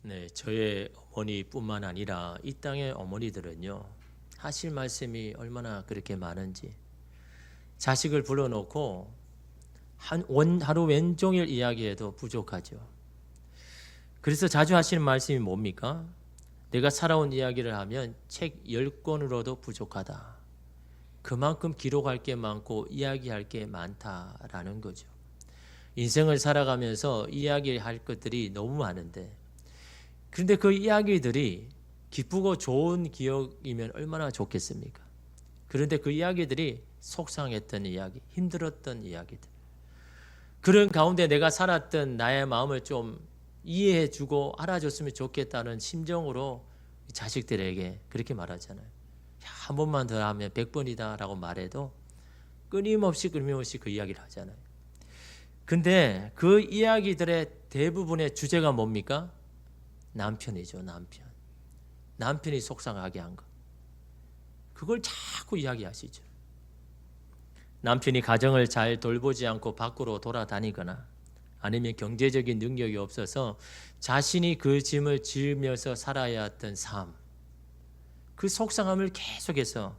네, 저의 어머니뿐만 아니라 이 땅의 어머니들은요, 하실 말씀이 얼마나 그렇게 많은지, 자식을 불러놓고 하루 왼종일 이야기해도 부족하죠. 그래서 자주 하시는 말씀이 뭡니까? 내가 살아온 이야기를 하면 책 10권으로도 부족하다. 그만큼 기록할 게 많고 이야기할 게 많다라는 거죠. 인생을 살아가면서 이야기할 것들이 너무 많은데, 그런데 그 이야기들이 기쁘고 좋은 기억이면 얼마나 좋겠습니까? 그런데 그 이야기들이 속상했던 이야기, 힘들었던 이야기들, 그런 가운데 내가 살았던 나의 마음을 좀 이해해주고 알아줬으면 좋겠다는 심정으로 자식들에게 그렇게 말하잖아요. 한 번만 더 하면 100번이다 라고 말해도 끊임없이 그 이야기를 하잖아요. 근데 그 이야기들의 대부분의 주제가 뭡니까? 남편이죠. 남편이 속상하게 한 거. 그걸 자꾸 이야기하시죠. 남편이 가정을 잘 돌보지 않고 밖으로 돌아다니거나 아니면 경제적인 능력이 없어서 자신이 그 짐을 지으면서 살아야 했던 삶, 그 속상함을 계속해서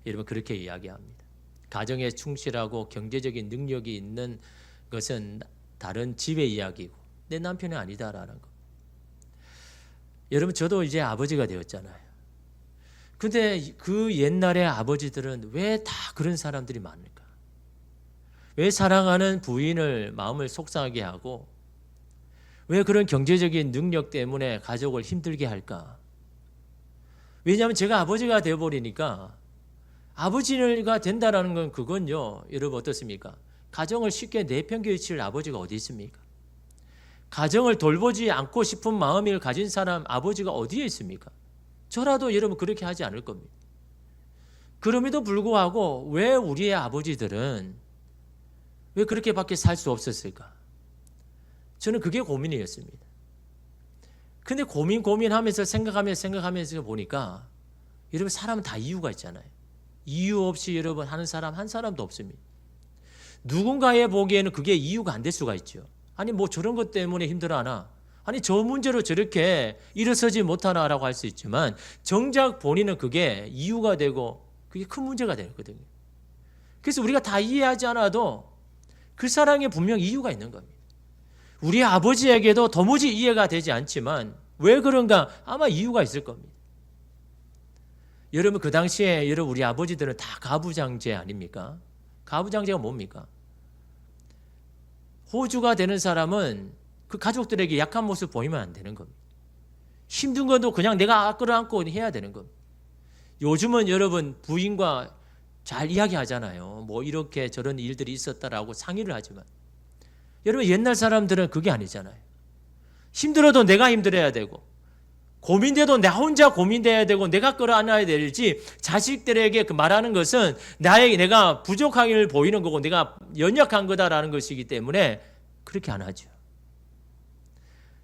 여러분 그렇게 이야기합니다. 가정에 충실하고 경제적인 능력이 있는 것은 다른 집의 이야기고 내 남편이 아니다라는 거. 여러분 저도 이제 아버지가 되었잖아요. 근데 그 옛날의 아버지들은 왜 다 그런 사람들이 많을까? 왜 사랑하는 부인을 마음을 속상하게 하고 왜 그런 경제적인 능력 때문에 가족을 힘들게 할까? 왜냐하면 제가 아버지가 되어버리니까 아버지가 된다라는 건 그건요. 여러분 어떻습니까? 가정을 쉽게 내팽개칠 아버지가 어디 있습니까? 가정을 돌보지 않고 싶은 마음을 가진 사람 아버지가 어디에 있습니까? 저라도 여러분 그렇게 하지 않을 겁니다. 그럼에도 불구하고 왜 우리의 아버지들은 왜 그렇게밖에 살 수 없었을까? 저는 그게 고민이었습니다. 근데 고민하면서 생각하면서 보니까 여러분 사람은 다 이유가 있잖아요. 이유 없이 여러분 하는 사람 한 사람도 없습니다. 누군가의 보기에는 그게 이유가 안 될 수가 있죠. 아니 뭐 저런 것 때문에 힘들어하나? 아니 저 문제로 저렇게 일어서지 못하나라고 할 수 있지만 정작 본인은 그게 이유가 되고 그게 큰 문제가 되거든요. 그래서 우리가 다 이해하지 않아도 그 사랑에 분명 이유가 있는 겁니다. 우리 아버지에게도 도무지 이해가 되지 않지만 왜 그런가 아마 이유가 있을 겁니다. 여러분 그 당시에 여러분 우리 아버지들은 다 가부장제 아닙니까? 가부장제가 뭡니까? 호주가 되는 사람은 그 가족들에게 약한 모습 보이면 안 되는 겁니다. 힘든 것도 그냥 내가 끌어안고 해야 되는 겁니다. 요즘은 여러분 부인과 잘 이야기하잖아요. 뭐 이렇게 저런 일들이 있었다라고 상의를 하지만 여러분 옛날 사람들은 그게 아니잖아요. 힘들어도 내가 힘들어야 되고 고민돼도 나 혼자 고민돼야 되고 내가 끌어안아야 될지 자식들에게 그 말하는 것은 내가 부족함을 보이는 거고 내가 연약한 거다라는 것이기 때문에 그렇게 안 하죠.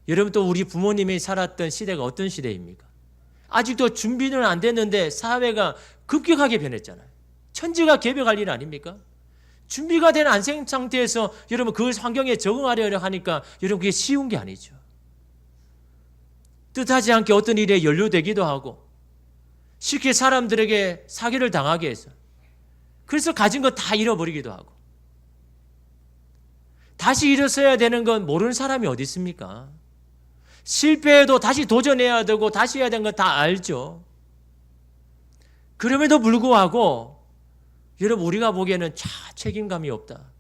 여러분 또 우리 부모님이 살았던 시대가 어떤 시대입니까? 아직도 준비는 안 됐는데 사회가 급격하게 변했잖아요. 천지가 개벽할 일 아닙니까? 준비가 된 안생 상태에서 여러분 그 환경에 적응하려고 하니까 여러분 그게 쉬운 게 아니죠. 뜻하지 않게 어떤 일에 연루되기도 하고 쉽게 사람들에게 사기를 당하게 해서 그래서 가진 거 다 잃어버리기도 하고 다시 일어서야 되는 건 모르는 사람이 어디 있습니까? 실패해도 다시 도전해야 되고 다시 해야 되는 건 다 알죠. 그럼에도 불구하고 여러분 우리가 보기에는 책임감이 없다.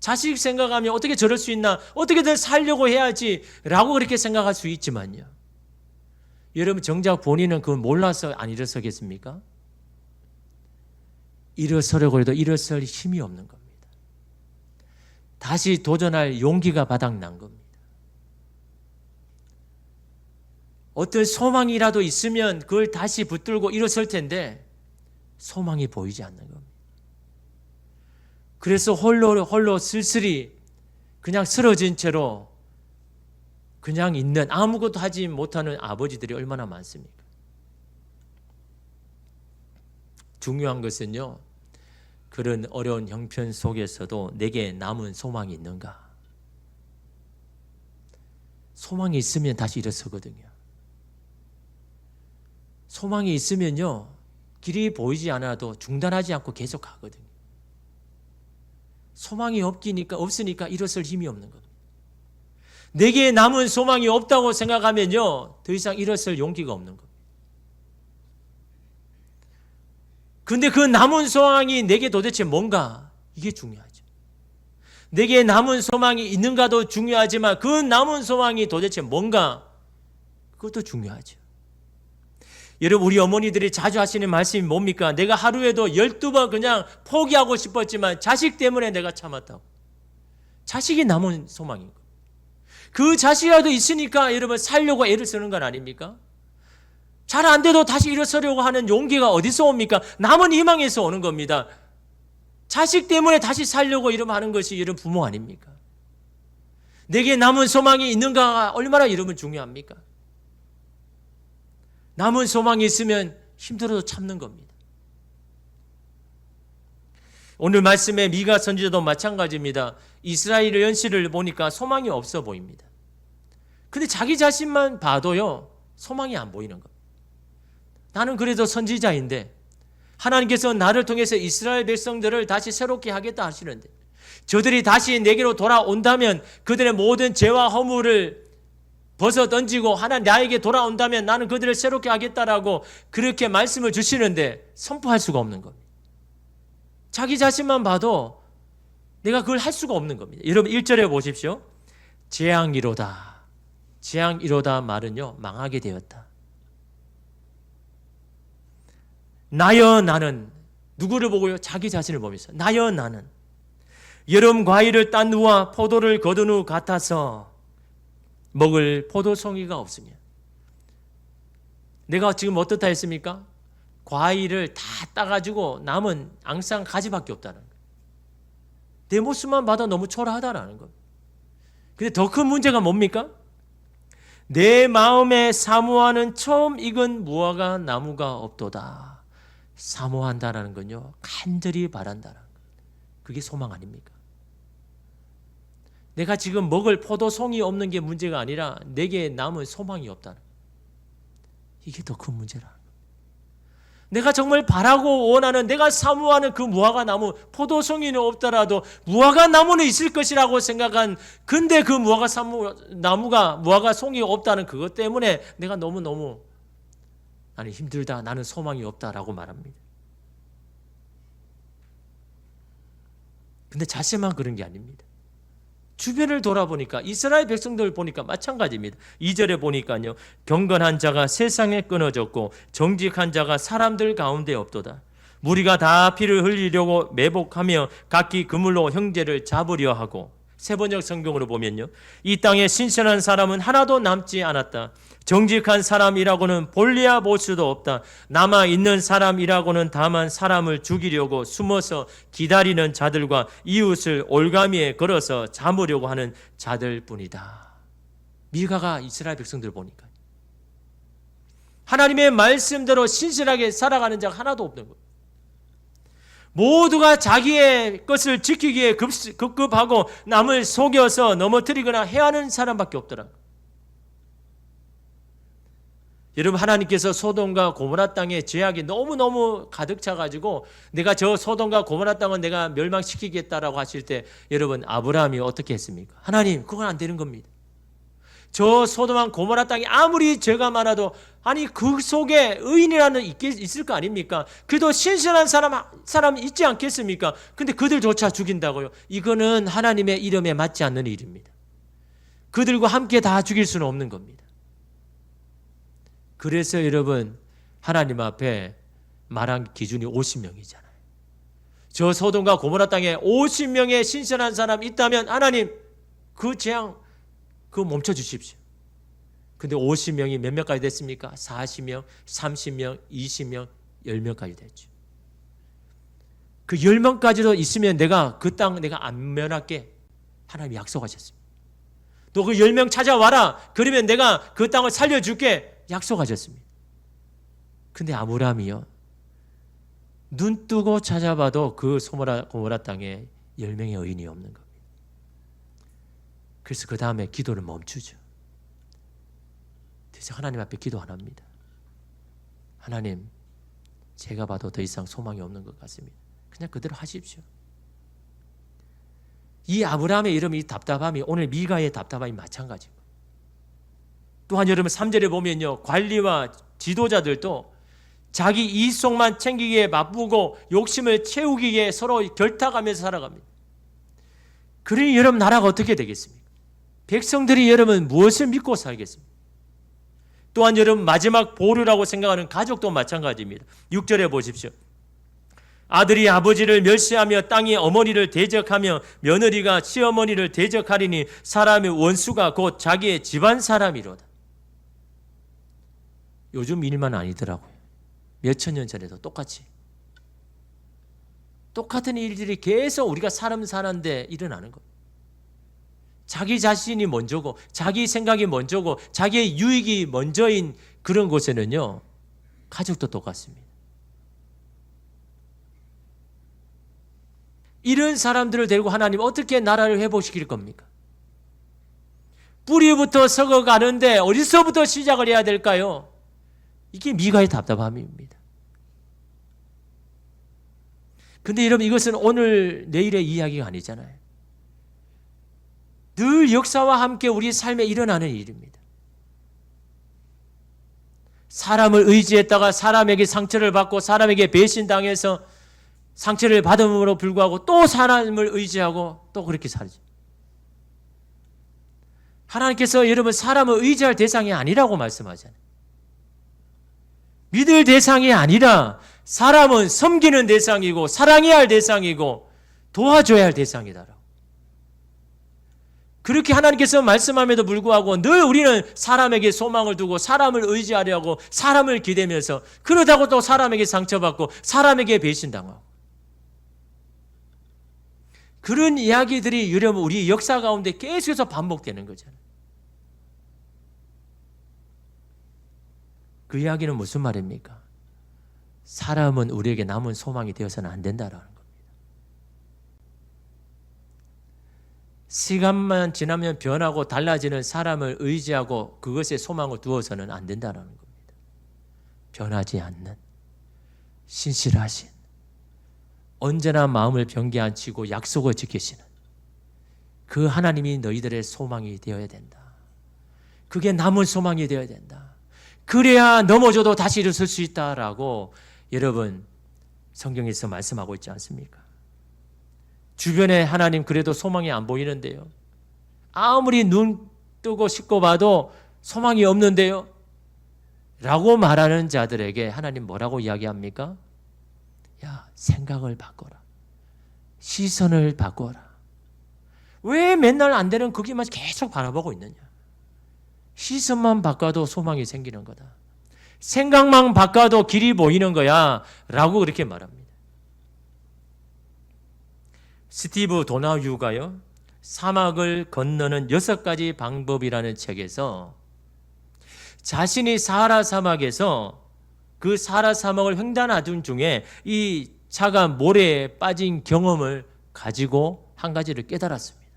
자식 생각하면 어떻게 저럴 수 있나? 어떻게든 살려고 해야지 라고 그렇게 생각할 수 있지만요. 여러분 정작 본인은 그걸 몰라서 안 일어서겠습니까? 일어서려고 해도 일어설 힘이 없는 겁니다. 다시 도전할 용기가 바닥난 겁니다. 어떤 소망이라도 있으면 그걸 다시 붙들고 일어설 텐데 소망이 보이지 않는 겁니다. 그래서 홀로 쓸쓸히 그냥 쓰러진 채로 그냥 있는 아무것도 하지 못하는 아버지들이 얼마나 많습니까? 중요한 것은요. 그런 어려운 형편 속에서도 내게 남은 소망이 있는가? 소망이 있으면 다시 일어서거든요. 소망이 있으면요, 길이 보이지 않아도 중단하지 않고 계속 가거든요. 소망이 없으니까 일어설 힘이 없는 겁니다. 내게 남은 소망이 없다고 생각하면요, 더 이상 일어설 용기가 없는 겁니다. 근데 그 남은 소망이 내게 도대체 뭔가, 이게 중요하죠. 내게 남은 소망이 있는가도 중요하지만 그 남은 소망이 도대체 뭔가, 그것도 중요하죠. 여러분, 우리 어머니들이 자주 하시는 말씀이 뭡니까? 내가 하루에도 12번 그냥 포기하고 싶었지만 자식 때문에 내가 참았다고. 자식이 남은 소망인 거예요. 그 자식이라도 있으니까 여러분 살려고 애를 쓰는 건 아닙니까? 잘 안 돼도 다시 일어서려고 하는 용기가 어디서 옵니까? 남은 희망에서 오는 겁니다. 자식 때문에 다시 살려고 이러면 하는 것이 이런 부모 아닙니까? 내게 남은 소망이 있는가가 얼마나 이러면 중요합니까? 남은 소망이 있으면 힘들어도 참는 겁니다. 오늘 말씀의 미가 선지자도 마찬가지입니다. 이스라엘의 연실을 보니까 소망이 없어 보입니다. 근데 자기 자신만 봐도요, 소망이 안 보이는 겁니다. 나는 그래도 선지자인데 하나님께서 나를 통해서 이스라엘 백성들을 다시 새롭게 하겠다 하시는데, 저들이 다시 내게로 돌아온다면 그들의 모든 죄와 허물을 벗어 던지고 하나님 나에게 돌아온다면 나는 그들을 새롭게 하겠다라고 그렇게 말씀을 주시는데 선포할 수가 없는 겁니다. 자기 자신만 봐도 내가 그걸 할 수가 없는 겁니다. 여러분 1절에 보십시오. 재앙이로다. 재앙이로다 말은요, 망하게 되었다. 나여 나는, 누구를 보고요? 자기 자신을 보면서 나여 나는 여름 과일을 딴 후와 포도를 거둔 후 같아서 먹을 포도송이가 없으며. 내가 지금 어떻다 했습니까? 과일을 다 따가지고 남은 앙상 가지밖에 없다는 거예요. 내 모습만 봐도 너무 초라하다라는 거예요. 근데 더 큰 문제가 뭡니까? 내 마음에 사모하는 처음 익은 무화과 나무가 없도다. 사모한다라는 건요, 간절히 바란다라는 거예요. 그게 소망 아닙니까? 내가 지금 먹을 포도송이 없는 게 문제가 아니라 내게 남은 소망이 없다는 거예요. 이게 더 큰 문제라는 거예요. 내가 정말 바라고 원하는, 내가 사모하는 그 무화과 나무, 포도송이는 없더라도 무화과 나무는 있을 것이라고 생각한, 근데 그 무화과 나무가, 무화과 송이가 없다는 그것 때문에 내가 너무너무 나는 힘들다, 나는 소망이 없다라고 말합니다. 근데 자신만 그런 게 아닙니다. 주변을 돌아보니까 이스라엘 백성들 보니까 마찬가지입니다. 2절에 보니까요, 경건한 자가 세상에 끊어졌고 정직한 자가 사람들 가운데 없도다. 무리가 다 피를 흘리려고 매복하며 각기 그물로 형제를 잡으려 하고. 세번역 성경으로 보면요, 이 땅에 신선한 사람은 하나도 남지 않았다. 정직한 사람이라고는 볼래야 볼 수도 없다. 남아있는 사람이라고는 다만 사람을 죽이려고 숨어서 기다리는 자들과 이웃을 올가미에 걸어서 잡으려고 하는 자들 뿐이다. 미가가 이스라엘 백성들 보니까 하나님의 말씀대로 신실하게 살아가는 자가 하나도 없는 거예요. 모두가 자기의 것을 지키기에 급급하고 남을 속여서 넘어뜨리거나 해하는 사람밖에 없더라. 여러분, 하나님께서 소돔과 고모라 땅에 죄악이 너무너무 가득 차가지고 내가 저 소돔과 고모라 땅은 내가 멸망시키겠다라고 하실 때, 여러분, 아브라함이 어떻게 했습니까? 하나님, 그건 안 되는 겁니다. 저 소돔과 고모라 땅이 아무리 죄가 많아도, 아니 그 속에 의인이라는 있을 거 아닙니까? 그래도 신실한 사람이 있지 않겠습니까? 근데 그들조차 죽인다고요? 이거는 하나님의 이름에 맞지 않는 일입니다. 그들과 함께 다 죽일 수는 없는 겁니다. 그래서 여러분, 하나님 앞에 말한 기준이 50명이잖아요. 저 소돔과 고모라 땅에 50명의 신실한 사람이 있다면 하나님 그 재앙 그거 멈춰 주십시오. 근데 50명이 몇 명까지 됐습니까? 40명, 30명, 20명, 10명까지 됐죠. 그 10명까지도 있으면 내가 그 땅 내가 안 면할게. 하나님이 약속하셨습니다. 너 그 10명 찾아와라. 그러면 내가 그 땅을 살려줄게. 약속하셨습니다. 근데 아브라함이요, 눈 뜨고 찾아봐도 그 고모라 땅에 10명의 의인이 없는 겁니다. 그래서 그 다음에 기도를 멈추죠. 그래서 하나님 앞에 기도 안 합니다. 하나님, 제가 봐도 더 이상 소망이 없는 것 같습니다. 그냥 그대로 하십시오. 이 아브라함의 이름이 답답함이 오늘 미가의 답답함이 마찬가지고, 또한 여러분 3절에 보면요, 관리와 지도자들도 자기 이익속만 챙기기에 바쁘고 욕심을 채우기에 서로 결탁하면서 살아갑니다. 그러니 여러분 나라가 어떻게 되겠습니까? 백성들이 여러분 무엇을 믿고 살겠습니까? 또한 여러분 마지막 보루라고 생각하는 가족도 마찬가지입니다. 6절에 보십시오. 아들이 아버지를 멸시하며 땅이 어머니를 대적하며 며느리가 시어머니를 대적하리니 사람의 원수가 곧 자기의 집안 사람이로다. 요즘 일만 아니더라고요. 몇천 년 전에도 똑같이 똑같은 일들이 계속 우리가 사람 사는데 일어나는 거예요. 자기 자신이 먼저고 자기 생각이 먼저고 자기의 유익이 먼저인 그런 곳에는요, 가족도 똑같습니다. 이런 사람들을 데리고 하나님 어떻게 나라를 회복시킬 겁니까? 뿌리부터 썩어가는데 어디서부터 시작을 해야 될까요? 이게 미가의 답답함입니다. 근데 여러분, 이것은 오늘 내일의 이야기가 아니잖아요. 늘 역사와 함께 우리 삶에 일어나는 일입니다. 사람을 의지했다가 사람에게 상처를 받고 사람에게 배신당해서 상처를 받음으로 불구하고 또 사람을 의지하고 또 그렇게 살죠. 하나님께서 여러분 사람을 의지할 대상이 아니라고 말씀하잖아요. 믿을 대상이 아니라 사람은 섬기는 대상이고 사랑해야 할 대상이고 도와줘야 할 대상이다라고. 그렇게 하나님께서 말씀함에도 불구하고 늘 우리는 사람에게 소망을 두고 사람을 의지하려고 사람을 기대면서 그러다고 또 사람에게 상처받고 사람에게 배신당하고, 그런 이야기들이 여러분 우리 역사 가운데 계속해서 반복되는 거잖아요. 그 이야기는 무슨 말입니까? 사람은 우리에게 남은 소망이 되어서는 안 된다라는 겁니다. 시간만 지나면 변하고 달라지는 사람을 의지하고 그것에 소망을 두어서는 안 된다라는 겁니다. 변하지 않는 신실하신, 언제나 마음을 병기 안 치고 약속을 지키시는 그 하나님이 너희들의 소망이 되어야 된다. 그게 남은 소망이 되어야 된다. 그래야 넘어져도 다시 일어설 수 있다라고 여러분 성경에서 말씀하고 있지 않습니까? 주변에 하나님 그래도 소망이 안 보이는데요, 아무리 눈 뜨고 씻고 봐도 소망이 없는데요 라고 말하는 자들에게 하나님 뭐라고 이야기합니까? 야, 생각을 바꿔라. 시선을 바꿔라. 왜 맨날 안 되는 거기만 계속 바라보고 있느냐? 시선만 바꿔도 소망이 생기는 거다. 생각만 바꿔도 길이 보이는 거야 라고 그렇게 말합니다. 스티브 도나휴가요, 사막을 건너는 6가지 방법이라는 책에서 자신이 사하라 사막에서 그 사하라 사막을 횡단하던 중에 이 차가 모래에 빠진 경험을 가지고 한 가지를 깨달았습니다.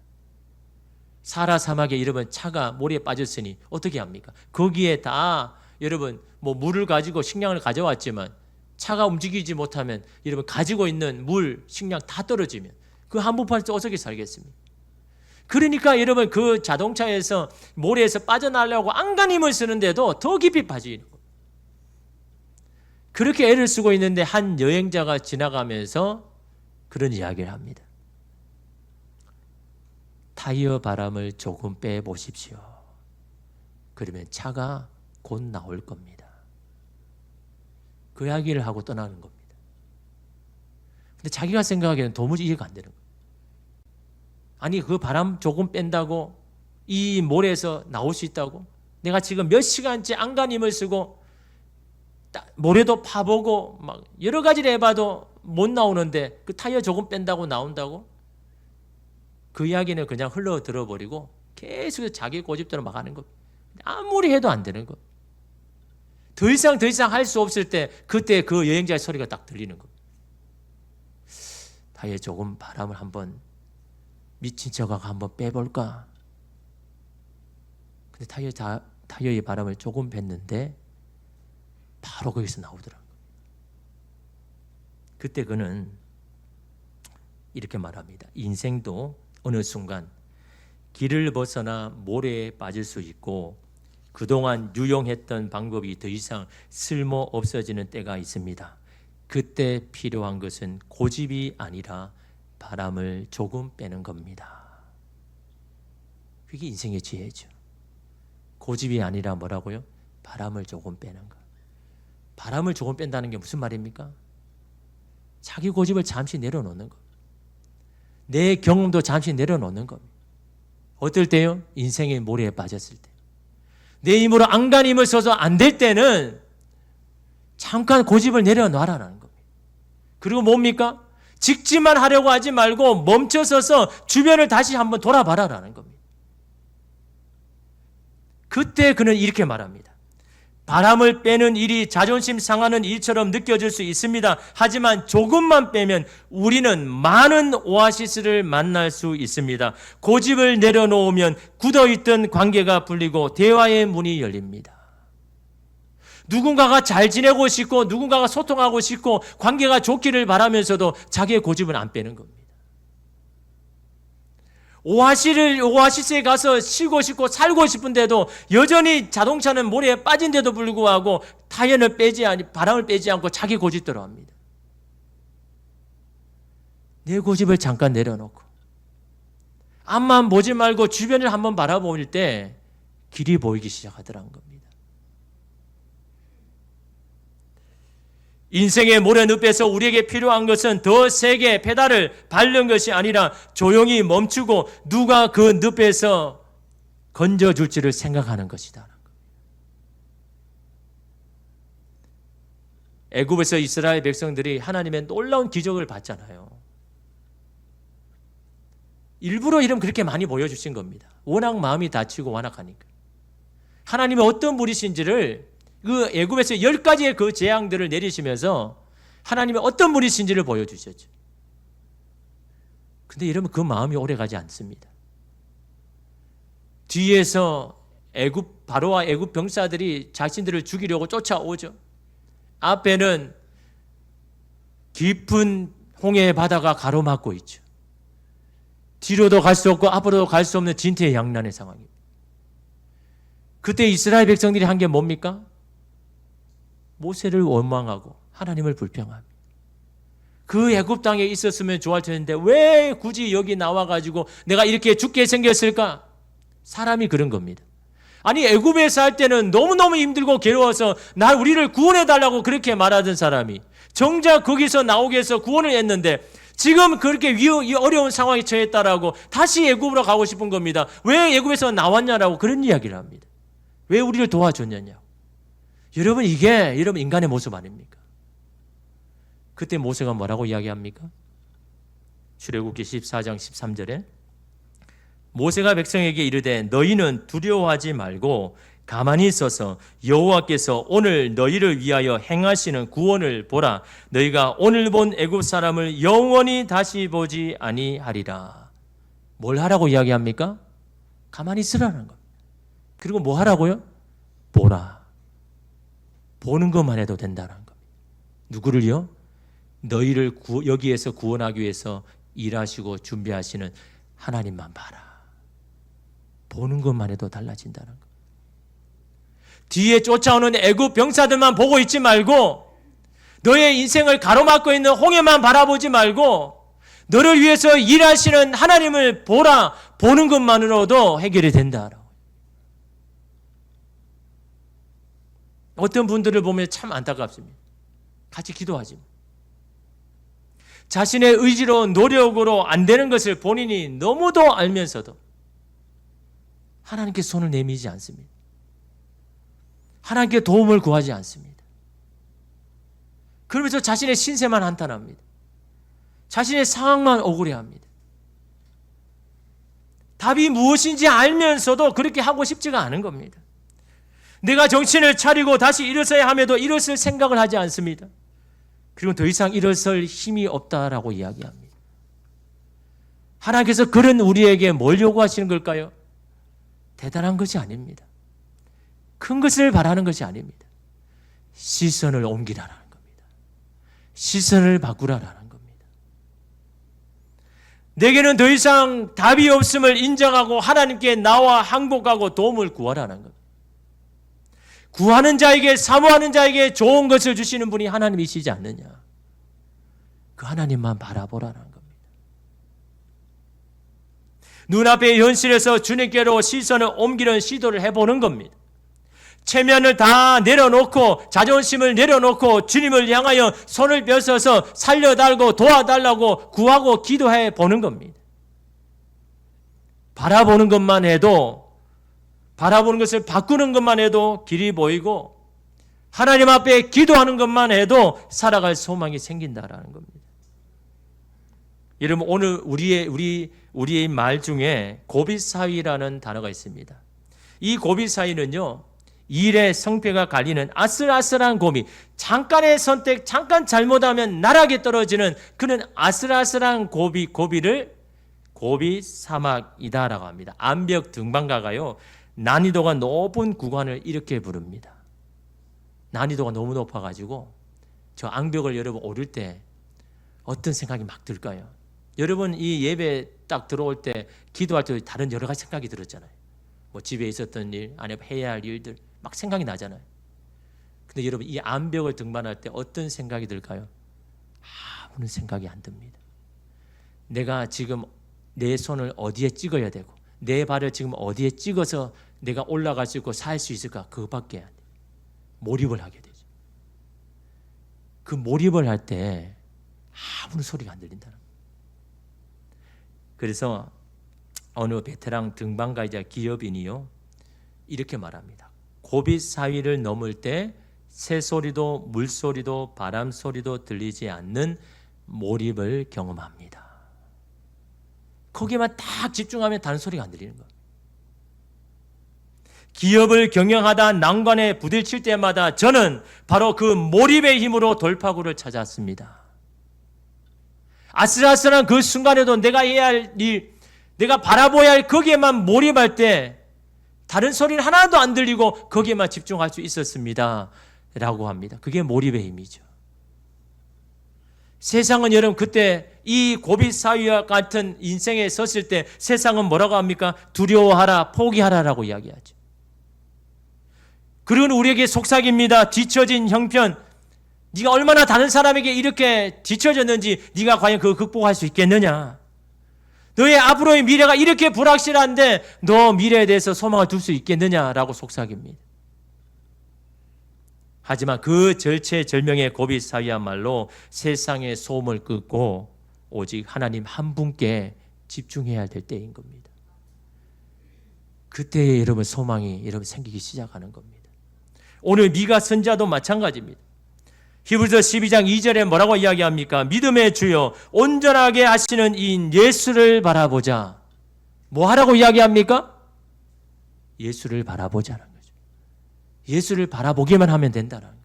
사하라 사막에 여러분 차가 모래에 빠졌으니 어떻게 합니까? 거기에 다 여러분 뭐 물을 가지고 식량을 가져왔지만 차가 움직이지 못하면 여러분 가지고 있는 물, 식량 다 떨어지면 그 한복판에서 어떻게 살겠습니까? 그러니까 여러분 그 자동차에서 모래에서 빠져나가려고 안간힘을 쓰는데도 더 깊이 빠지는 거예요. 그렇게 애를 쓰고 있는데 한 여행자가 지나가면서 그런 이야기를 합니다. 타이어 바람을 조금 빼보십시오. 그러면 차가 곧 나올 겁니다. 그 이야기를 하고 떠나는 겁니다. 근데 자기가 생각하기에는 도무지 이해가 안 되는 거예요. 아니 그 바람 조금 뺀다고 이 모래에서 나올 수 있다고? 내가 지금 몇 시간째 안간힘을 쓰고 모래도 파보고 막 여러 가지를 해봐도 못 나오는데 그 타이어 조금 뺀다고 나온다고? 그 이야기는 그냥 흘러 들어버리고 계속 자기 고집대로 막 하는 겁니다. 아무리 해도 안 되는 겁니다. 더 이상 할 수 없을 때 그때 그 여행자의 소리가 딱 들리는 겁니다. 타이어 조금 바람을 한번 미친 척하고 한번 빼볼까? 근데 타이어 타이어의 바람을 조금 뺐는데 바로 거기서 나오더라고요. 그때 그는 이렇게 말합니다. 인생도 어느 순간 길을 벗어나 모래에 빠질 수 있고 그동안 유용했던 방법이 더 이상 쓸모 없어지는 때가 있습니다. 그때 필요한 것은 고집이 아니라 바람을 조금 빼는 겁니다. 그게 인생의 지혜죠. 고집이 아니라 뭐라고요? 바람을 조금 빼는 것. 바람을 조금 뺀다는 게 무슨 말입니까? 자기 고집을 잠시 내려놓는 것. 내 경험도 잠시 내려놓는 겁니다. 어떨 때요? 인생의 모래에 빠졌을 때. 내 힘으로 안간 힘을 써서 안 될 때는 잠깐 고집을 내려놔라는 겁니다. 그리고 뭡니까? 직진만 하려고 하지 말고 멈춰서서 주변을 다시 한번 돌아봐라라는 겁니다. 그때 그는 이렇게 말합니다. 바람을 빼는 일이 자존심 상하는 일처럼 느껴질 수 있습니다. 하지만 조금만 빼면 우리는 많은 오아시스를 만날 수 있습니다. 고집을 내려놓으면 굳어있던 관계가 풀리고 대화의 문이 열립니다. 누군가가 잘 지내고 싶고 누군가가 소통하고 싶고 관계가 좋기를 바라면서도 자기의 고집은 안 빼는 겁니다. 오아시스에 가서 쉬고 싶고 살고 싶은데도 여전히 자동차는 모래에 빠진데도 불구하고 타이어를 바람을 빼지 않고 자기 고집대로 합니다. 내 고집을 잠깐 내려놓고 앞만 보지 말고 주변을 한번 바라볼 때 길이 보이기 시작하더라는 겁니다. 인생의 모래늪에서 우리에게 필요한 것은 더 세게 페달을 밟는 것이 아니라 조용히 멈추고 누가 그 늪에서 건져줄지를 생각하는 것이다. 애굽에서 이스라엘 백성들이 하나님의 놀라운 기적을 봤잖아요. 일부러 이름 그렇게 많이 보여주신 겁니다. 워낙 마음이 다치고 완악하니까. 하나님이 어떤 분이신지를 그 애굽에서 10가지의 그 재앙들을 내리시면서 하나님이 어떤 분이신지를 보여주셨죠. 근데 여러분 그 마음이 오래가지 않습니다. 뒤에서 바로와 애굽 병사들이 자신들을 죽이려고 쫓아오죠. 앞에는 깊은 홍해의 바다가 가로막고 있죠. 뒤로도 갈 수 없고 앞으로도 갈 수 없는 진퇴양난의 상황입니다. 그때 이스라엘 백성들이 한 게 뭡니까? 모세를 원망하고 하나님을 불평합니다. 그 애굽 땅에 있었으면 좋을 텐데 왜 굳이 여기 나와가지고 내가 이렇게 죽게 생겼을까? 사람이 그런 겁니다. 아니 애굽에 살 때는 너무너무 힘들고 괴로워서 우리를 구원해달라고 그렇게 말하던 사람이 정작 거기서 나오게 해서 구원을 했는데 지금 그렇게 어려운 상황에 처했다라고 다시 애굽으로 가고 싶은 겁니다. 왜 애굽에서 나왔냐라고 그런 이야기를 합니다. 왜 우리를 도와줬느냐고. 여러분 이게 여러분 인간의 모습 아닙니까? 그때 모세가 뭐라고 이야기합니까? 출애굽기 14장 13절에 모세가 백성에게 이르되 너희는 두려워하지 말고 가만히 있어서 여호와께서 오늘 너희를 위하여 행하시는 구원을 보라. 너희가 오늘 본 애굽 사람을 영원히 다시 보지 아니하리라. 뭘 하라고 이야기합니까? 가만히 있으라는 겁니다. 그리고 뭐 하라고요? 보라. 보는 것만 해도 된다는 겁니다. 누구를요? 너희를 여기에서 구원하기 위해서 일하시고 준비하시는 하나님만 봐라. 보는 것만 해도 달라진다는 겁니다. 뒤에 쫓아오는 애굽 병사들만 보고 있지 말고 너의 인생을 가로막고 있는 홍해만 바라보지 말고 너를 위해서 일하시는 하나님을 보라. 보는 것만으로도 해결이 된다. 어떤 분들을 보면 참 안타깝습니다. 같이 기도하지. 자신의 의지로 노력으로 안 되는 것을 본인이 너무도 알면서도 하나님께 손을 내밀지 않습니다. 하나님께 도움을 구하지 않습니다. 그러면서 자신의 신세만 한탄합니다. 자신의 상황만 억울해합니다. 답이 무엇인지 알면서도 그렇게 하고 싶지가 않은 겁니다. 내가 정신을 차리고 다시 일어서야 함에도 일어설 생각을 하지 않습니다. 그리고 더 이상 일어설 힘이 없다라고 이야기합니다. 하나님께서 그런 우리에게 뭘 요구하시는 걸까요? 대단한 것이 아닙니다. 큰 것을 바라는 것이 아닙니다. 시선을 옮기라는 겁니다. 시선을 바꾸라는 겁니다. 내게는 더 이상 답이 없음을 인정하고 하나님께 나와 항복하고 도움을 구하라는 겁니다. 구하는 자에게, 사모하는 자에게 좋은 것을 주시는 분이 하나님이시지 않느냐. 그 하나님만 바라보라는 겁니다. 눈앞의 현실에서 주님께로 시선을 옮기는 시도를 해보는 겁니다. 체면을 다 내려놓고, 자존심을 내려놓고 주님을 향하여 손을 펴서서 살려달고 도와달라고 구하고 기도해 보는 겁니다. 바라보는 것만 해도, 바라보는 것을 바꾸는 것만 해도 길이 보이고, 하나님 앞에 기도하는 것만 해도 살아갈 소망이 생긴다라는 겁니다. 여러분, 오늘 우리의 말 중에 고비사위라는 단어가 있습니다. 이 고비사위는요, 일의 성패가 갈리는 아슬아슬한 고비, 잠깐의 선택, 잠깐 잘못하면 나락에 떨어지는 그런 아슬아슬한 고비를 고비사막이다라고 합니다. 암벽 등반가가요, 난이도가 높은 구간을 이렇게 부릅니다. 난이도가 너무 높아가지고 저 앙벽을 여러분 오를 때 어떤 생각이 막 들까요? 여러분 이 예배 딱 들어올 때 기도할 때 다른 여러 가지 생각이 들었잖아요. 뭐 집에 있었던 일, 아니면 해야 할 일들 막 생각이 나잖아요. 근데 여러분 이 암벽을 등반할 때 어떤 생각이 들까요? 아무런 생각이 안 듭니다. 내가 지금 내 손을 어디에 찍어야 되고 내 발을 지금 어디에 찍어서 내가 올라갈 수 있고 살 수 있을까? 그것밖에 안 돼요. 몰입을 하게 되죠. 그 몰입을 할 때 아무런 소리가 안 들린다는 거예요. 그래서 어느 베테랑 등반가이자 기업인이요, 이렇게 말합니다. 고비사위를 넘을 때 새소리도 물소리도 바람소리도 들리지 않는 몰입을 경험합니다. 거기에만 딱 집중하면 다른 소리가 안 들리는 거예요. 기업을 경영하다 난관에 부딪힐 때마다 저는 바로 그 몰입의 힘으로 돌파구를 찾았습니다. 아슬아슬한 그 순간에도 내가 해야 할 일, 내가 바라보아야 할 거기에만 몰입할 때 다른 소리는 하나도 안 들리고 거기에만 집중할 수 있었습니다 라고 합니다. 그게 몰입의 힘이죠. 세상은 여러분 그때 이 고비사위와 같은 인생에 섰을 때 세상은 뭐라고 합니까? 두려워하라, 포기하라라고 이야기하죠. 그리고 우리에게 속삭입니다. 뒤처진 형편, 네가 얼마나 다른 사람에게 이렇게 뒤처졌는지 네가 과연 그거 극복할 수 있겠느냐. 너의 앞으로의 미래가 이렇게 불확실한데 너 미래에 대해서 소망을 둘 수 있겠느냐라고 속삭입니다. 하지만 그 절체절명의 고비사위야말로 세상의 소음을 끄고 오직 하나님 한 분께 집중해야 될 때인 겁니다. 그때에 여러분 소망이 여러분 생기기 시작하는 겁니다. 오늘 미가 선지자도 마찬가지입니다. 히브리서 12장 2절에 뭐라고 이야기합니까? 믿음의 주여 온전하게 하시는 이인 예수를 바라보자. 뭐 하라고 이야기합니까? 예수를 바라보자는 거죠. 예수를 바라보기만 하면 된다는 거예요.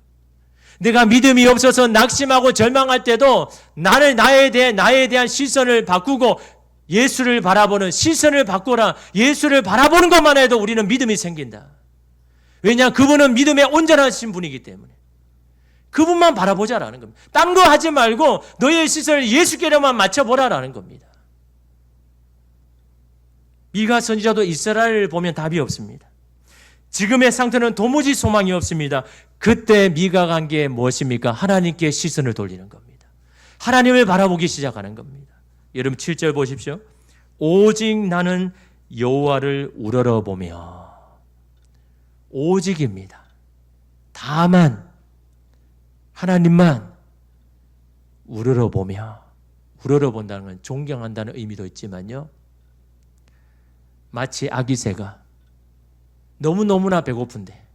내가 믿음이 없어서 낙심하고 절망할 때도 나에 대한 시선을 바꾸고 예수를 바라보는 시선을 바꾸라. 예수를 바라보는 것만 해도 우리는 믿음이 생긴다. 왜냐? 그분은 믿음에 온전하신 분이기 때문에 그분만 바라보자라는 겁니다. 딴 거 하지 말고 너의 시선을 예수께로만 맞춰보라라는 겁니다. 미가 선지자도 이스라엘을 보면 답이 없습니다. 지금의 상태는 도무지 소망이 없습니다. 그때 미가가 한 게 무엇입니까? 하나님께 시선을 돌리는 겁니다. 하나님을 바라보기 시작하는 겁니다. 여러분 7절 보십시오. 오직 나는 여호와를 우러러보며. 오직입니다. 다만 하나님만 우러러보며. 우러러본다는 건 존경한다는 의미도 있지만요, 마치 아기 새가 너무너무나 배고픈데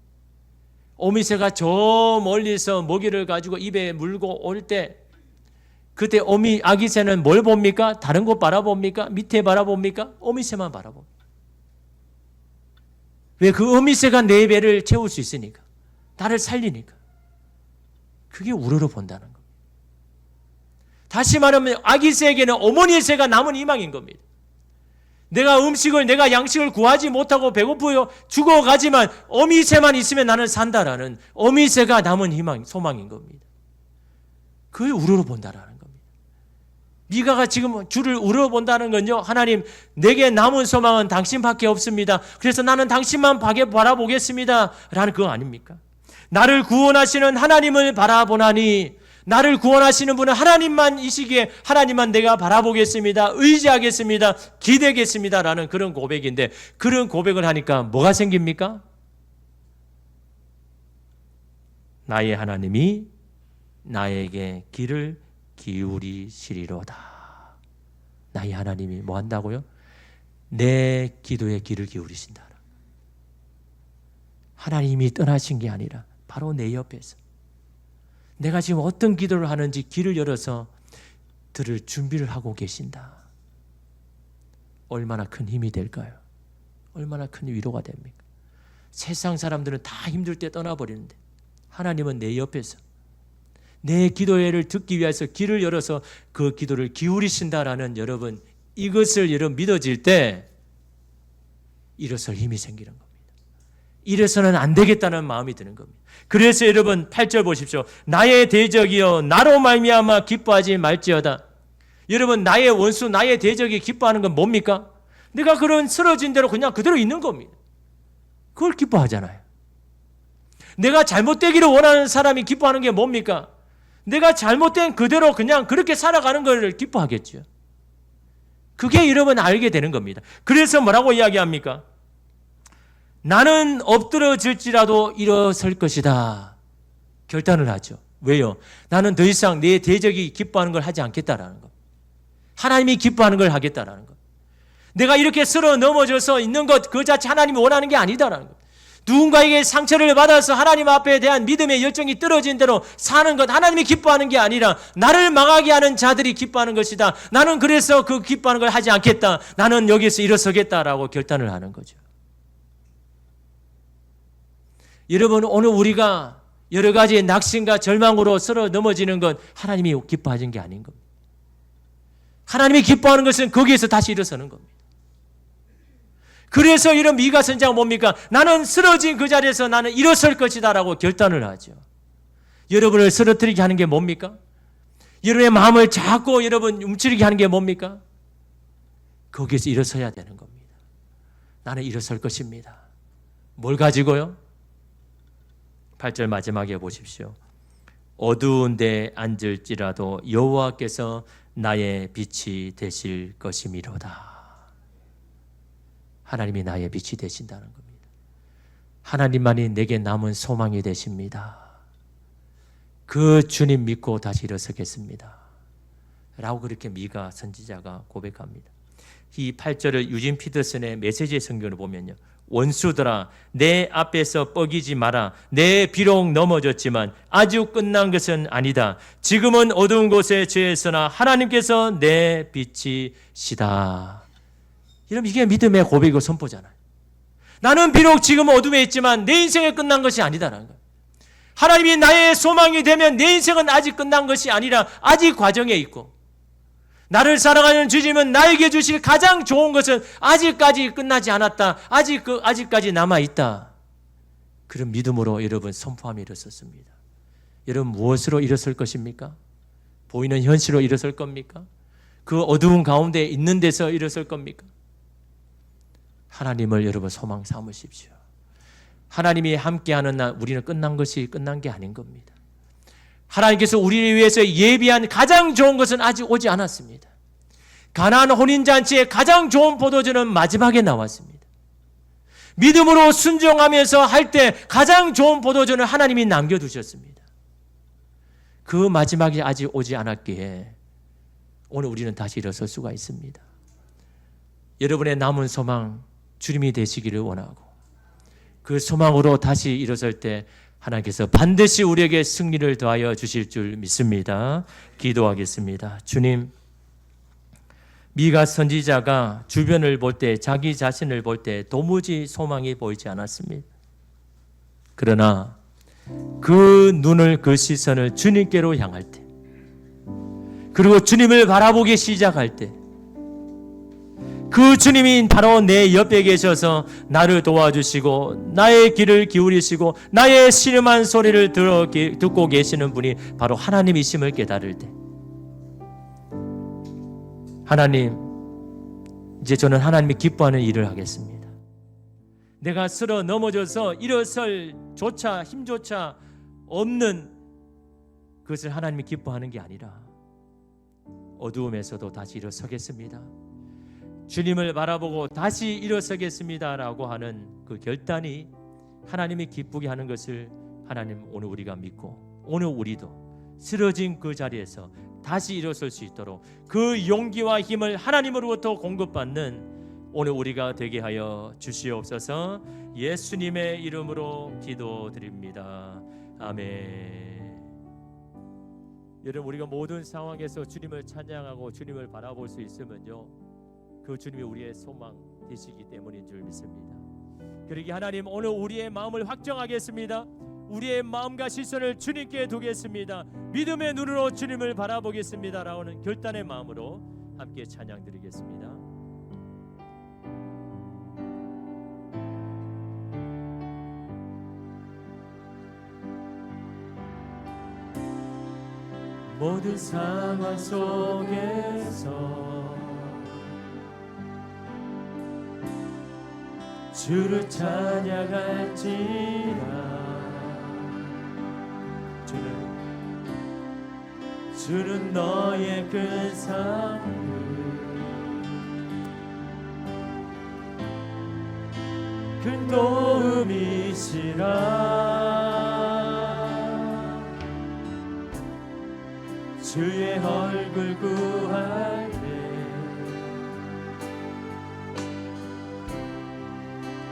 어미새가 저 멀리서 먹이를 가지고 입에 물고 올 때 그때 아기 새는 뭘 봅니까? 다른 곳 바라봅니까? 밑에 바라봅니까? 어미새만 바라봅니다. 왜? 그 어미새가 내 배를 채울 수 있으니까, 나를 살리니까. 그게 우러러 본다는 겁니다. 다시 말하면 아기 새에게는 어머니의 새가 남은 희망인 겁니다. 내가 양식을 구하지 못하고 배고프요 죽어가지만 어미새만 있으면 나는 산다라는 어미새가 남은 소망인 겁니다. 그걸 우러러본다라는 겁니다. 미가가 지금 주를 우러러본다는 건요, 하나님 내게 남은 소망은 당신밖에 없습니다. 그래서 나는 당신만 바라보겠습니다 라는 그거 아닙니까? 나를 구원하시는 하나님을 바라보나니, 나를 구원하시는 분은 하나님만이시기에 하나님만 내가 바라보겠습니다, 의지하겠습니다, 기대겠습니다 라는 그런 고백인데, 그런 고백을 하니까 뭐가 생깁니까? 나의 하나님이 나에게 귀를 기울이시리로다. 나의 하나님이 뭐 한다고요? 내 기도에 귀를 기울이신다. 하나님이 떠나신 게 아니라 바로 내 옆에서 내가 지금 어떤 기도를 하는지 귀를 열어서 들을 준비를 하고 계신다. 얼마나 큰 힘이 될까요? 얼마나 큰 위로가 됩니까? 세상 사람들은 다 힘들 때 떠나버리는데 하나님은 내 옆에서 내 기도회를 듣기 위해서 귀를 열어서 그 기도를 기울이신다라는, 여러분 이것을 여러분 믿어질 때 일어설 힘이 생기는 겁니다. 이래서는 안 되겠다는 마음이 드는 겁니다. 그래서 여러분 8절 보십시오. 나의 대적이여 나로 말미암아 기뻐하지 말지어다. 여러분 나의 원수, 나의 대적이 기뻐하는 건 뭡니까? 내가 그런 쓰러진 대로 그냥 그대로 있는 겁니다. 그걸 기뻐하잖아요. 내가 잘못되기를 원하는 사람이 기뻐하는 게 뭡니까? 내가 잘못된 그대로 그냥 그렇게 살아가는 걸 기뻐하겠죠. 그게 여러분 알게 되는 겁니다. 그래서 뭐라고 이야기합니까? 나는 엎드러질지라도 일어설 것이다. 결단을 하죠. 왜요? 나는 더 이상 내 대적이 기뻐하는 걸 하지 않겠다라는 것. 하나님이 기뻐하는 걸 하겠다라는 것. 내가 이렇게 쓰러 넘어져서 있는 것 그 자체 하나님이 원하는 게 아니다라는 것. 누군가에게 상처를 받아서 하나님 앞에 대한 믿음의 열정이 떨어진 대로 사는 것, 하나님이 기뻐하는 게 아니라 나를 망하게 하는 자들이 기뻐하는 것이다. 나는 그래서 그 기뻐하는 걸 하지 않겠다. 나는 여기서 일어서겠다라고 결단을 하는 거죠. 여러분 오늘 우리가 여러 가지 낙심과 절망으로 쓰러 넘어지는 건 하나님이 기뻐하신 게 아닌 겁니다. 하나님이 기뻐하는 것은 거기에서 다시 일어서는 겁니다. 그래서 이런 미가 선지자가 뭡니까? 나는 쓰러진 그 자리에서 나는 일어설 것이다 라고 결단을 하죠. 여러분을 쓰러뜨리게 하는 게 뭡니까? 여러분의 마음을 자꾸 여러분 움츠리게 하는 게 뭡니까? 거기에서 일어서야 되는 겁니다. 나는 일어설 것입니다. 뭘 가지고요? 8절 마지막에 보십시오. 어두운 데 앉을지라도 여호와께서 나의 빛이 되실 것이미로다. 하나님이 나의 빛이 되신다는 겁니다. 하나님만이 내게 남은 소망이 되십니다. 그 주님 믿고 다시 일어서겠습니다. 라고 그렇게 미가 선지자가 고백합니다. 이 8절을 유진 피터슨의 메시지 성경을 보면요. 원수들아 내 앞에서 뻐기지 마라. 내 비록 넘어졌지만 아주 끝난 것은 아니다. 지금은 어두운 곳에 처했으나 하나님께서 내 빛이시다. 여러분 이게 믿음의 고백이고 선포잖아요. 나는 비록 지금 어둠에 있지만 내 인생이 끝난 것이 아니다라는 거예요. 하나님이 나의 소망이 되면 내 인생은 아직 끝난 것이 아니라 아직 과정에 있고, 나를 사랑하는 주님은 나에게 주실 가장 좋은 것은 아직까지 끝나지 않았다. 아직까지 남아있다. 그런 믿음으로 여러분 선포함이 일어섰습니다. 여러분 무엇으로 일어설 것입니까? 보이는 현실로 일어설 겁니까? 그 어두운 가운데 있는 데서 일어설 겁니까? 하나님을 여러분 소망 삼으십시오. 하나님이 함께하는 날 우리는 끝난 게 아닌 겁니다. 하나님께서 우리를 위해서 예비한 가장 좋은 것은 아직 오지 않았습니다. 가나안 혼인잔치의 가장 좋은 포도주는 마지막에 나왔습니다. 믿음으로 순종하면서 할 때 가장 좋은 포도주는 하나님이 남겨두셨습니다. 그 마지막이 아직 오지 않았기에 오늘 우리는 다시 일어설 수가 있습니다. 여러분의 남은 소망 주님이 되시기를 원하고, 그 소망으로 다시 일어설 때 하나님께서 반드시 우리에게 승리를 더하여 주실 줄 믿습니다. 기도하겠습니다. 주님, 미가 선지자가 주변을 볼 때, 자기 자신을 볼 때 도무지 소망이 보이지 않았습니다. 그러나 그 눈을, 그 시선을 주님께로 향할 때, 그리고 주님을 바라보기 시작할 때 그 주님이 바로 내 옆에 계셔서 나를 도와주시고 나의 귀를 기울이시고 나의 신음한 소리를 듣고 계시는 분이 바로 하나님이심을 깨달을 때, 하나님, 이제 저는 하나님이 기뻐하는 일을 하겠습니다. 내가 쓰러 넘어져서 일어설 조차 힘조차 없는 그것을 하나님이 기뻐하는 게 아니라 어두움에서도 다시 일어서겠습니다. 주님을 바라보고 다시 일어서겠습니다라고 하는 그 결단이 하나님이 기쁘게 하는 것을 하나님 오늘 우리가 믿고, 오늘 우리도 쓰러진 그 자리에서 다시 일어설 수 있도록 그 용기와 힘을 하나님으로부터 공급받는 오늘 우리가 되게 하여 주시옵소서. 예수님의 이름으로 기도드립니다. 아멘. 여러분, 우리가 모든 상황에서 주님을 찬양하고 주님을 바라볼 수 있으면요, 그 주님이 우리의 소망 되시기 때문인 줄 믿습니다. 그러기 하나님, 오늘 우리의 마음을 확정하겠습니다. 우리의 마음과 시선을 주님께 두겠습니다. 믿음의 눈으로 주님을 바라보겠습니다 라는 결단의 마음으로 함께 찬양 드리겠습니다. 모든 상황 속에서 주를 찬양할지라. 주는 너의 큰 상급, 큰 도움이시라. 주의 얼굴 구할 때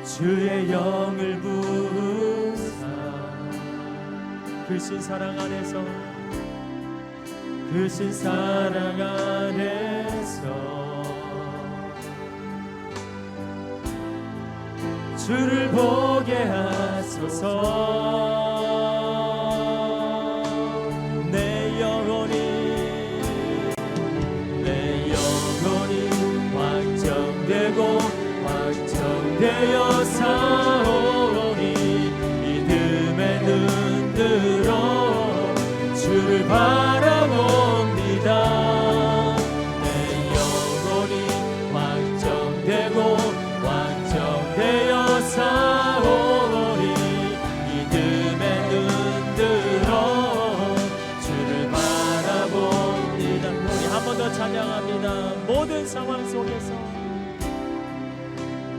주의 영을 부으사 크신 사랑 안에서, 크신 사랑 안에서 주를 보게 하소서. 내 영혼이 확정되고 확정되어 사오니 믿음의 눈 들어 주를 바라봅니다. 내 영혼이 확정되고 확정되어 사오니 믿음의 눈 들어 주를 바라봅니다. 우리 한 번 더 찬양합니다. 모든 상황 속에서,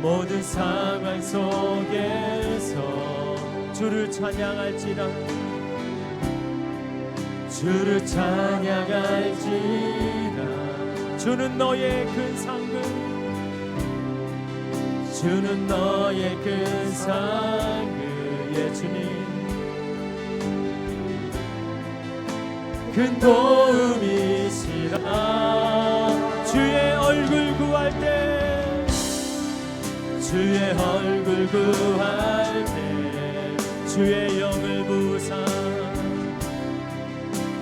모든 상황 속에서 주를 찬양할지라. 주를 찬양할지라. 주는 너의 큰 상급, 주는 너의 큰 상급의 주님, 큰 도움이시라. 주의 얼굴 구할 때, 주의 얼굴 구할 때 주의 영을 부으사,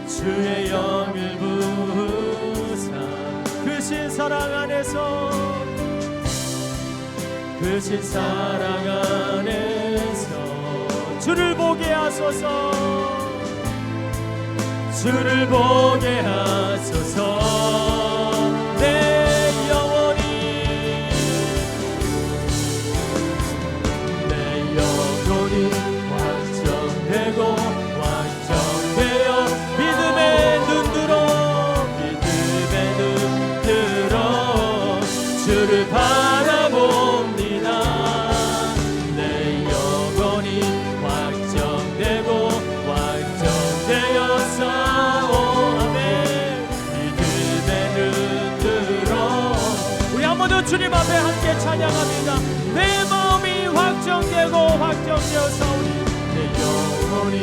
주의 영을 부으사 크신 사랑 안에서, 크신 사랑 안에서 주를 보게 하소서. 주를 보게 하소서. 내 영혼이 확정되고 확정되어 믿음의 눈 들어 주를 바라봅니다. 내 영혼이 확정되고 확정되어 사오. 아멘. 믿음의 눈 들어 우리 한 번 더 주님 앞에 함께 찬양합니다. 내 마음이 확정되고 확정되어 사오니 내 영혼이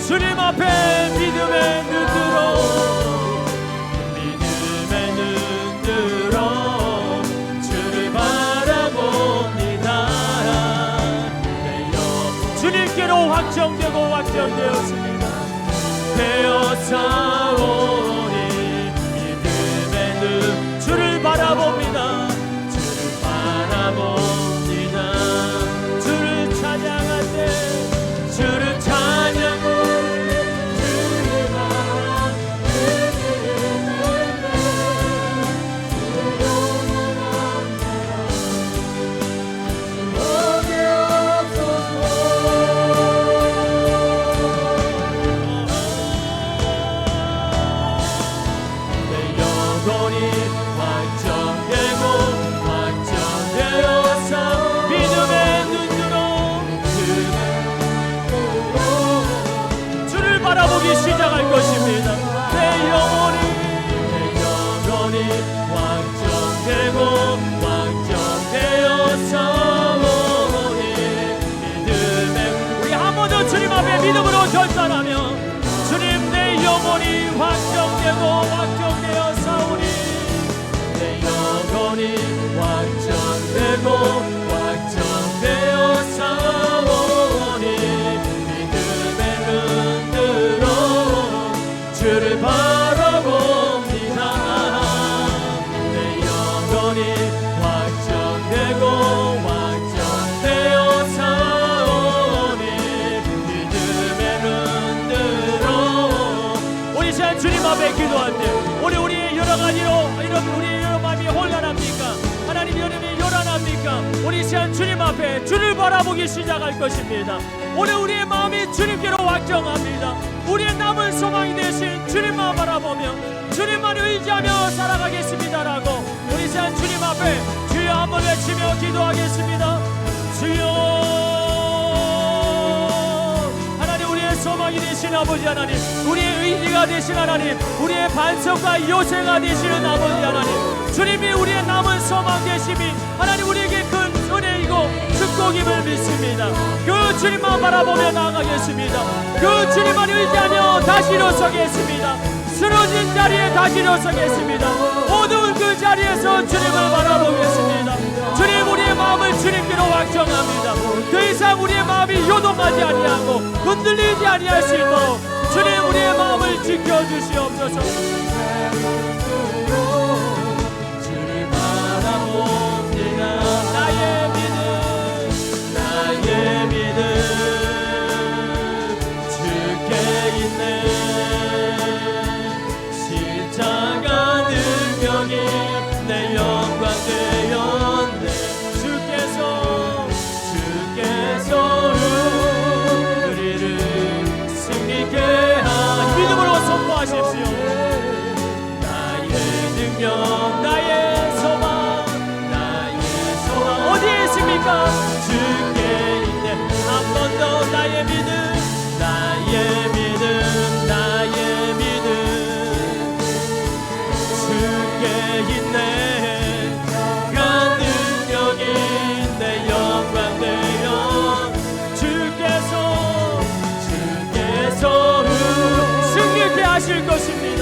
주님 앞에 믿음의 눈 들어, 믿음의 눈 들어 주를 바라봅니다. 내 영혼 주님께로 확정되고 확정되었습니다. 되어 사오니 믿음의 눈 주를 바라봅니다. 앞에 믿음으로 결단하며 주님 내 영혼이 확정되고 확정되어 싸우니 내 영혼이 확정되고 확정되어 싸우니 믿음의 흔들어 주를 바라봅니다. 내 영혼이 확정되고 확정되어 싸우니 믿음의 흔들어 우리 시간 주님 앞에 기도할 때 우리의 여러 가지로 이런 우리의 여러 마음이 혼란합니까? 하나님 여름이 요란합니까? 우리 시간 주님 앞에 주를 바라보기 시작할 것입니다. 오늘 우리의 마음이 주님께로 확정합니다. 우리의 남은 소망이 되신 주님만 바라보며 주님만 의지하며 살아가겠습니다라고 우리 시간 주님 앞에 주여 한번 외치며 기도하겠습니다. 주여 하나님 우리의 소망이 되신 아버지 하나님 우리의 의지가 되신 하나님 우리의 반석과 요새가 되시는 아버지 하나님 주님이 우리의 남은 소망 되심이 하나님 우리에게 큰 은혜이고 축복임을 믿습니다. 그 주님만 바라보며 나아가겠습니다. 그 주님만 의지하며 다시 일어서겠습니다. 쓰러진 자리에 다시 일어서겠습니다. 어두운 그 자리에서 주님을 바라보겠습니다. 주님 우리의 마음을 주님께로 확정합니다. 더 이상 우리의 마음이 요동하지 아니하고 흔들리지 아니할 수 있도록 주님 우리의 마음을 지켜주시옵소서. 주를 바라봅니다. 나의 믿음 주께 있네. 십자가 능력이 내 영광 되었네. 주께서 우리를 승리케 하니 믿음으로 선포하십시오. 나의 능력 나의 소망 어디에 있습니까? 주께 있네. 한 번 더 나의 믿음 주께 있네. 그 능력이 내 영광 되어 주께서 승리케 하실 것입니다.